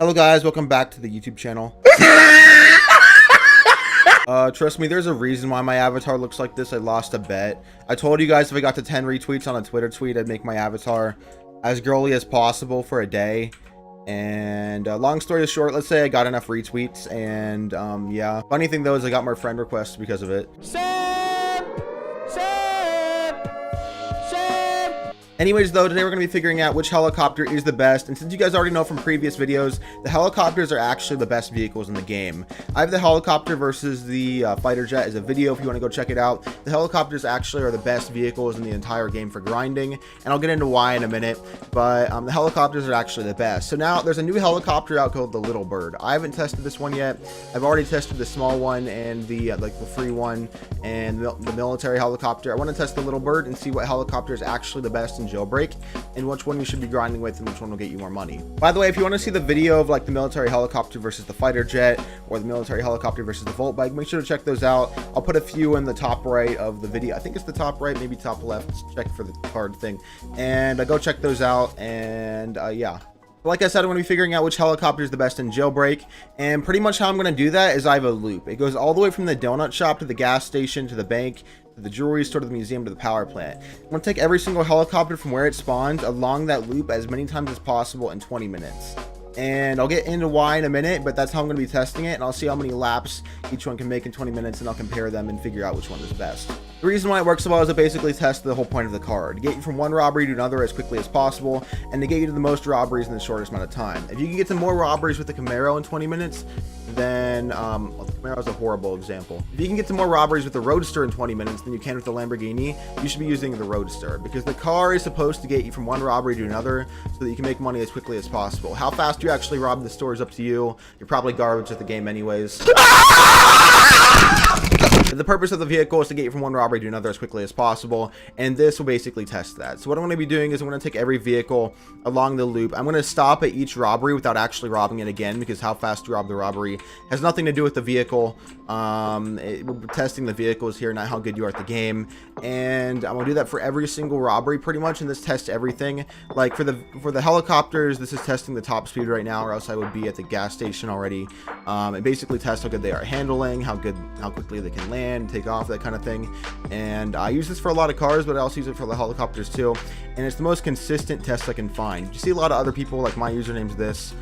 Hello guys, welcome back to the YouTube channel. Trust me, there's a reason why my avatar looks like this. I lost a bet. I told you guys if I got to 10 retweets on a Twitter tweet, I'd make my avatar as girly as possible for a day. And long story short, let's say I got enough retweets, and yeah. Funny thing though is I got more friend requests because of it. Anyways though, today we're going to be figuring out which helicopter is the best, and since you guys already know from previous videos, the helicopters are actually the best vehicles in the game. I have the helicopter versus the fighter jet as a video if you want to go check it out. The helicopters actually are the best vehicles in the entire game for grinding, and I'll get into why in a minute, but the helicopters are actually the best. So now there's a new helicopter out called the Little Bird. I haven't tested this one yet. I've already tested the small one and the like the free one and the military helicopter. I want to test the Little Bird and see what helicopter is actually the best in Jailbreak and which one you should be grinding with and which one will get you more money. By the way, if you want to see the video of like the military helicopter versus the fighter jet or the military helicopter versus the Volt bike, make sure to check those out. I'll put a few in the top right of the video. I think it's the top right, maybe top left. Check for the card thing, and go check those out. And yeah, like I said, I'm going to be figuring out which helicopter is the best in Jailbreak, and pretty much how I'm going to do that is I have a loop. It goes all the way from the donut shop to the gas station to the bank to the jewelry store to the museum to the power plant. I'm going to take every single helicopter from where it spawns along that loop as many times as possible in 20 minutes. And I'll get into why in a minute, but that's how I'm going to be testing it, and I'll see how many laps each one can make in 20 minutes, and I'll compare them and figure out which one is best. The reason why it works so well is it basically tests the whole point of the car, to get you from one robbery to another as quickly as possible, and to get you to the most robberies in the shortest amount of time. If you can get to more robberies with the Camaro in 20 minutes, then the Camaro is a horrible example. If you can get to more robberies with the Roadster in 20 minutes than you can with the Lamborghini, you should be using the Roadster, because the car is supposed to get you from one robbery to another so that you can make money as quickly as possible. How fast you actually rob the store is up to you. You're probably garbage at the game anyways. The purpose of the vehicle is to get you from one robbery to another as quickly as possible, and this will basically test that. So what I'm going to be doing is I'm going to take every vehicle along the loop. I'm going to stop at each robbery without actually robbing it again, because how fast you rob the robbery has nothing to do with the vehicle. We're testing the vehicles here, not how good you are at the game, and I'm going to do that for every single robbery pretty much, and this tests everything. Like for the helicopters, this is testing the top speed right now, or else I would be at the gas station already. It basically tests how good they are at handling, how quickly they can land, take off, that kind of thing. And I use this for a lot of cars, but I also use it for the helicopters too, and it's the most consistent test I can find. You see a lot of other people, like my username's this,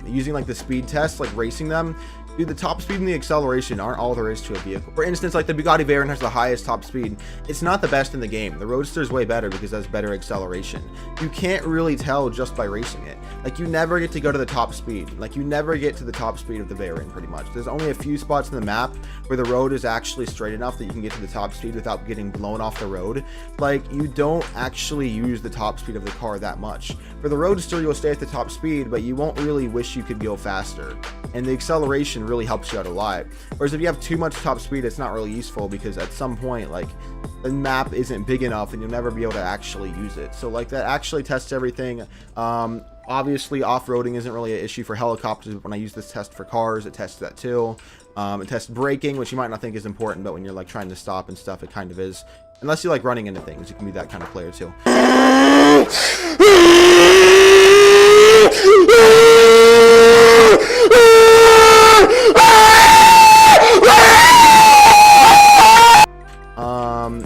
using like the speed test, like racing them. Dude, the top speed and the acceleration aren't all there is to a vehicle. For instance, like the Bugatti Veyron has the highest top speed. It's not the best in the game. The Roadster is way better because it has better acceleration. You can't really tell just by racing it. Like, you never get to go to the top speed. Like, you never get to the top speed of the Veyron, pretty much. There's only a few spots in the map where the road is actually straight enough that you can get to the top speed without getting blown off the road. Like, you don't actually use the top speed of the car that much. For the Roadster, you'll stay at the top speed, but you won't really wish you could go faster. And the acceleration really helps you out a lot. Whereas if you have too much top speed, it's not really useful, because at some point, like, the map isn't big enough and you'll never be able to actually use it. So like, that actually tests everything. Obviously off-roading isn't really an issue for helicopters, but when I use this test for cars, it tests that too. It tests braking, which you might not think is important, but when you're like trying to stop and stuff, it kind of is. Unless you like running into things, you can be that kind of player too.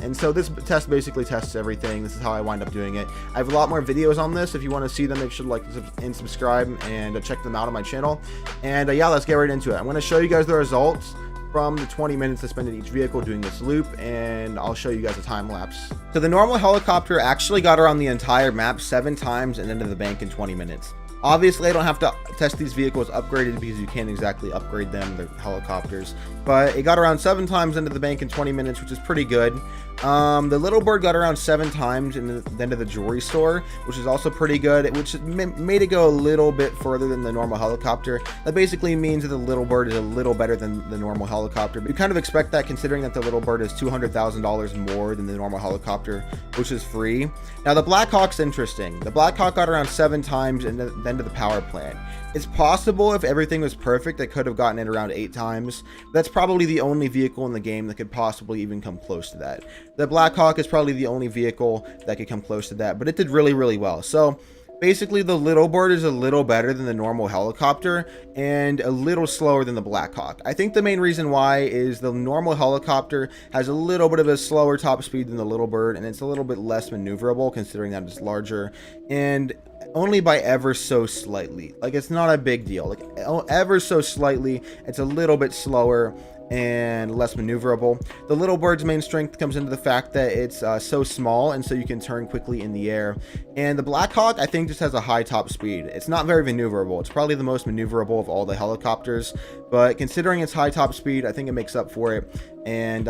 And so this test basically tests everything. This is how I wind up doing it. I have a lot more videos on this. If you want to see them, make sure to like and subscribe and check them out on my channel. And yeah, let's get right into it. I'm going to show you guys the results from the 20 minutes I spent in each vehicle doing this loop, and I'll show you guys a time lapse. So the normal helicopter actually got around the entire map 7 times and into the bank in 20 minutes. Obviously, I don't have to test these vehicles upgraded because you can't exactly upgrade them. They're helicopters. But it got around 7 times into the bank in 20 minutes, which is pretty good. The Little Bird got around 7 times into the jewelry store, which is also pretty good, which made it go a little bit further than the normal helicopter. That basically means that the Little Bird is a little better than the normal helicopter. But you kind of expect that, considering that the Little Bird is $200,000 more than the normal helicopter, which is free. Now, the Black Hawk's interesting. The Black Hawk got around 7 times and then to the power plant. It's possible if everything was perfect, I could have gotten it around 8 times. That's probably the only vehicle in the game that could possibly even come close to that. The Black Hawk is probably the only vehicle that could come close to that, but it did really, really well. So Basically, the little bird is a little better than the normal helicopter and a little slower than the Black Hawk. I think the main reason why is the normal helicopter has a little bit of a slower top speed than the little bird, and it's a little bit less maneuverable considering that it's larger, and only by ever so slightly. Like, it's not a big deal. Like, ever so slightly, it's a little bit slower and less maneuverable. The little bird's main strength comes into the fact that it's so small, and so you can turn quickly in the air. And the Black Hawk, I think, just has a high top speed. It's not very maneuverable. It's probably the most maneuverable of all the helicopters, but considering its high top speed, I think it makes up for it. And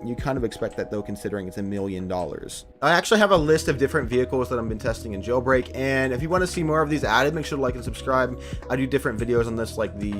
you kind of expect that, though, considering it's $1 million. I actually have a list of different vehicles that I've been testing in Jailbreak, and if you want to see more of these added, make sure to like and subscribe. I do different videos on this, like the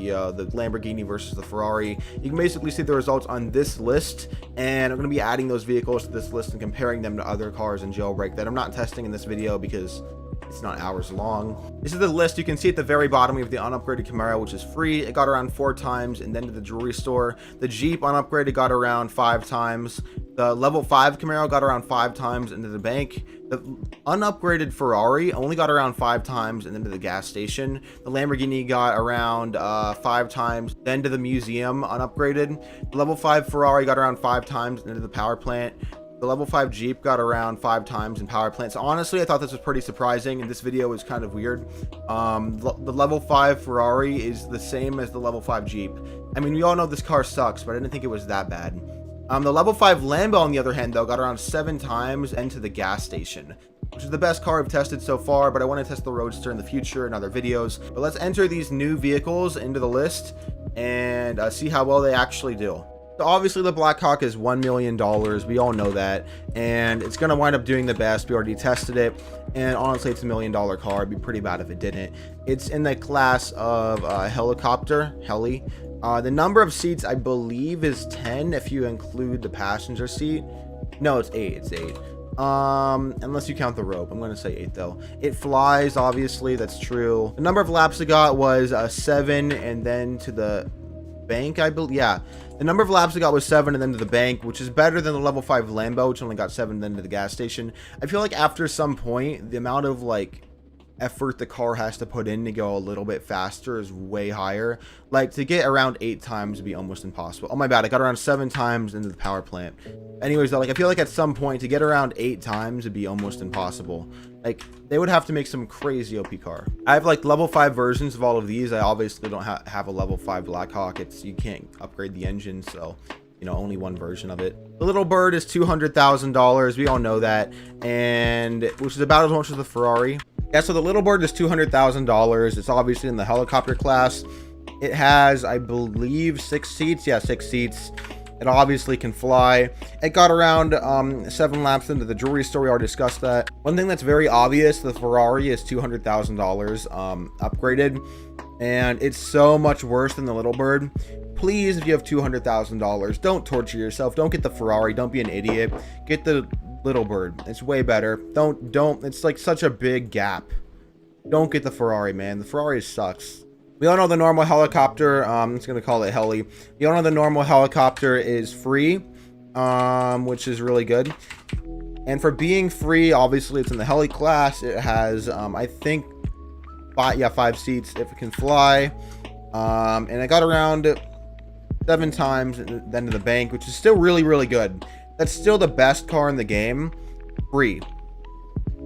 Lamborghini versus the Ferrari. You can basically see the results on this list, and I'm going to be adding those vehicles to this list and comparing them to other cars in Jailbreak that I'm not testing in this video because it's not hours long. This is the list. You can see at the very bottom we have the unupgraded Camaro, which is free. It got around 4 times, and then to the jewelry store. The Jeep unupgraded got around 5 times. The level 5 Camaro got around 5 times into the bank. The unupgraded Ferrari only got around 5 times and then to the gas station. The Lamborghini got around 5 times, then to the museum unupgraded. The level 5 Ferrari got around 5 times into the power plant. The level 5 Jeep got around 5 times in power plants. So honestly, I thought this was pretty surprising, and this video was kind of weird. The level 5 Ferrari is the same as the level 5 Jeep. I mean, we all know this car sucks, but I didn't think it was that bad. The level 5 Lambo, on the other hand, though, got around 7 times into the gas station, which is the best car I've tested so far, but I want to test the Roadster in the future in other videos. But let's enter these new vehicles into the list and see how well they actually do. So obviously the Black Hawk is $1 million. We all know that, and it's going to wind up doing the best. We already tested it, and honestly, it's $1 million car. It'd be pretty bad if it didn't. It's in the class of helicopter, Heli. The number of seats, I believe, is 10 if you include the passenger seat. No, it's 8. It's 8. Unless you count the rope. I'm going to say 8 though. It flies, obviously, that's true. The number of laps it got was 7, and then to the bank, I believe. Yeah, the number of laps it got was 7 and then to the bank, which is better than the level 5 Lambo, which only got 7 then to the gas station. I feel like after some point, the amount of like effort the car has to put in to go a little bit faster is way higher. Like, to get around 8 times would be almost impossible. Oh my bad, I got around 7 times into the power plant. Anyways though, like, I feel like at some point to get around 8 times would be almost impossible. Like, they would have to make some crazy OP car. I have like level 5 versions of all of these. I obviously don't have a level 5 Black Hawk. You can't upgrade the engine, so you know, only one version of it. The little bird is $200,000. We all know that, and which is about as much as the Ferrari. Yeah, so the little bird is $200,000. It's obviously in the helicopter class. It has, I believe, 6 seats. Yeah, 6 seats. It obviously can fly. It got around 7 laps into the jewelry store. We already discussed that. One thing that's very obvious, the Ferrari is $200,000 upgraded, and it's so much worse than the little bird. Please, if you have $200,000, don't torture yourself. Don't get the Ferrari. Don't be an idiot. Get the little bird. It's way better. Don't. It's like such a big gap. Don't get the Ferrari, man. The Ferrari sucks. We all know the normal helicopter. I'm just gonna call it Heli. We all know the normal helicopter is free, which is really good. And for being free, obviously it's in the Heli class. It has, I think, 5 seats if it can fly. And it got around 7 times then to the bank, which is still really, really good. That's still the best car in the game. Free.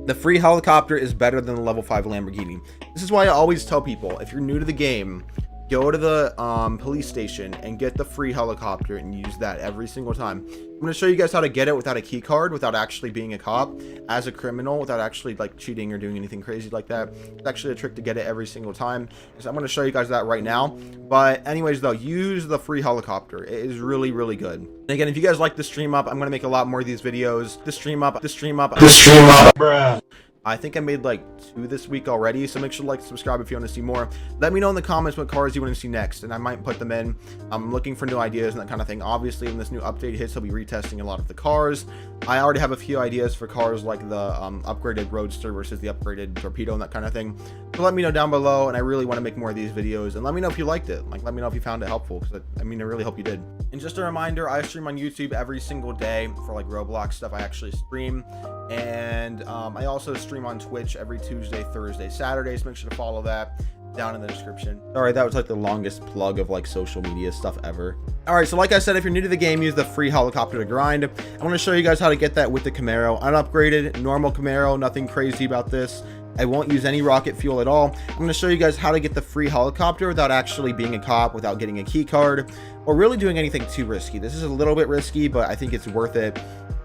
The free helicopter is better than the level 5 Lamborghini. This is why I always tell people, if you're new to the game, go to the police station and get the free helicopter and use that every single time. I'm going to show you guys how to get it without a key card, without actually being a cop, as a criminal, without actually like cheating or doing anything crazy like that. It's actually a trick to get it every single time. So I'm going to show you guys that right now. But anyways though, use the free helicopter. It is really, really good. And again, if you guys like the stream up, I'm going to make a lot more of these videos. The stream up, bruh. I think I made like 2 this week already, so make sure to like, subscribe if you want to see more. Let me know in the comments what cars you want to see next, and I might put them in. I'm looking for new ideas and that kind of thing. Obviously, when this new update hits, I'll be retesting a lot of the cars. I already have a few ideas for cars like the upgraded Roadster versus the upgraded Torpedo and that kind of thing. So let me know down below, and I really want to make more of these videos, and let me know if you liked it. Like, let me know if you found it helpful, because I really hope you did. And just a reminder, I stream on YouTube every single day for like Roblox stuff. I actually stream, and I also stream on Twitch every Tuesday, Thursday, Saturday, so make sure to follow that down in the description. All right, that was like the longest plug of like social media stuff ever. All right, so like I said, if you're new to the game, use the free helicopter to grind. I want to show you guys how to get that with the Camaro. Unupgraded, normal Camaro, nothing crazy about this. I won't use any rocket fuel at all. I'm going to show you guys how to get the free helicopter without actually being a cop, without getting a key card, or really doing anything too risky. This is a little bit risky, but I think it's worth it.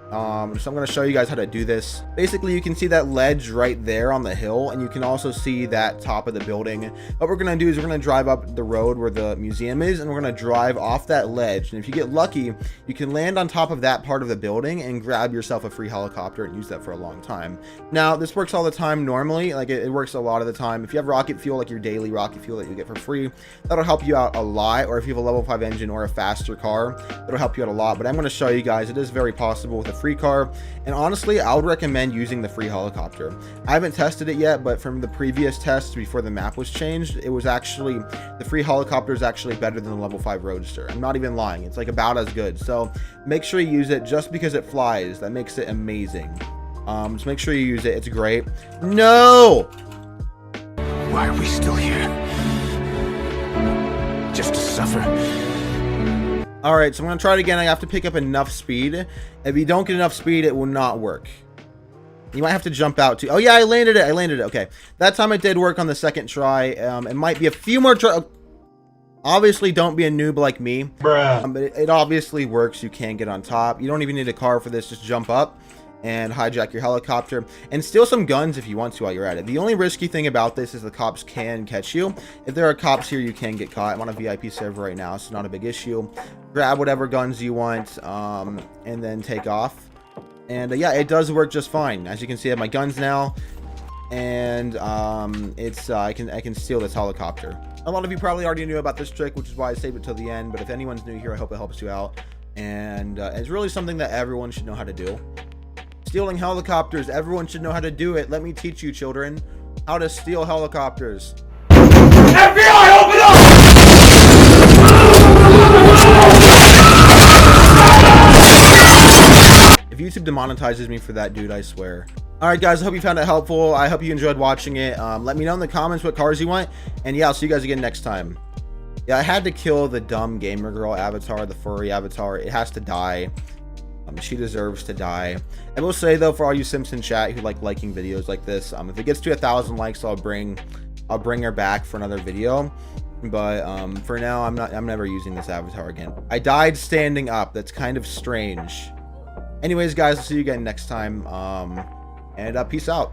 So I'm going to show you guys how to do this. Basically, you can see that ledge right there on the hill, and you can also see that top of the building. What we're going to do is we're going to drive up the road where the museum is, and we're going to drive off that ledge. And if you get lucky, you can land on top of that part of the building and grab yourself a free helicopter and use that for a long time. Now, this works all the time normally. Like, it works a lot of the time. If you have rocket fuel, like your daily rocket fuel that you get for free, that'll help you out a lot. Or if you have a level 5 engine or a faster car, that'll help you out a lot. But I'm going to show you guys, it is very possible with a free car, and honestly I would recommend using the free helicopter. I haven't tested it yet, but from the previous tests before the map was changed, it was actually, the free helicopter is actually better than the level 5 Roadster. I'm not even lying, it's like about as good. So make sure you use it. Just because it flies, that makes it amazing. Just make sure you use it, it's great. No, why are we still here? Just to suffer? all right, so I'm gonna try it again. I have to pick up enough speed. If you don't get enough speed, it will not work. You might have to jump out too. Oh yeah, I landed it. Okay, that time it did work on the second try. It might be a few more tries. Obviously, don't be a noob like me. Bruh. But it obviously works. You can get on top. You don't even need a car for this. Just jump up and hijack your helicopter and steal some guns if you want to while you're at it. The only risky thing about this is the cops can catch you. If there are cops here, you can get caught. I'm on a VIP server right now, so not a big issue. Grab whatever guns you want, and then take off. And yeah, it does work just fine. As you can see, I have my guns now, and I can steal this helicopter. A lot of you probably already knew about this trick, which is why I saved it till the end. But if anyone's new here, I hope it helps you out. And it's really something that everyone should know how to do. Stealing helicopters, everyone should know how to do it. Let me teach you, children, how to steal helicopters. FBI, open up! If YouTube demonetizes me for that, dude, I swear. All right, guys, I hope you found it helpful. I hope you enjoyed watching it. Let me know in the comments what cars you want, and yeah, I'll see you guys again next time. Yeah, I had to kill the dumb gamer girl avatar, the furry avatar. It has to die. She deserves to die. I will say though, for all you Simpson chat who like liking videos like this, if it gets to 1,000 likes, I'll bring her back for another video. But for now, I'm never using this avatar again. I died standing up. That's kind of strange. Anyways, guys, I'll see you again next time. And peace out.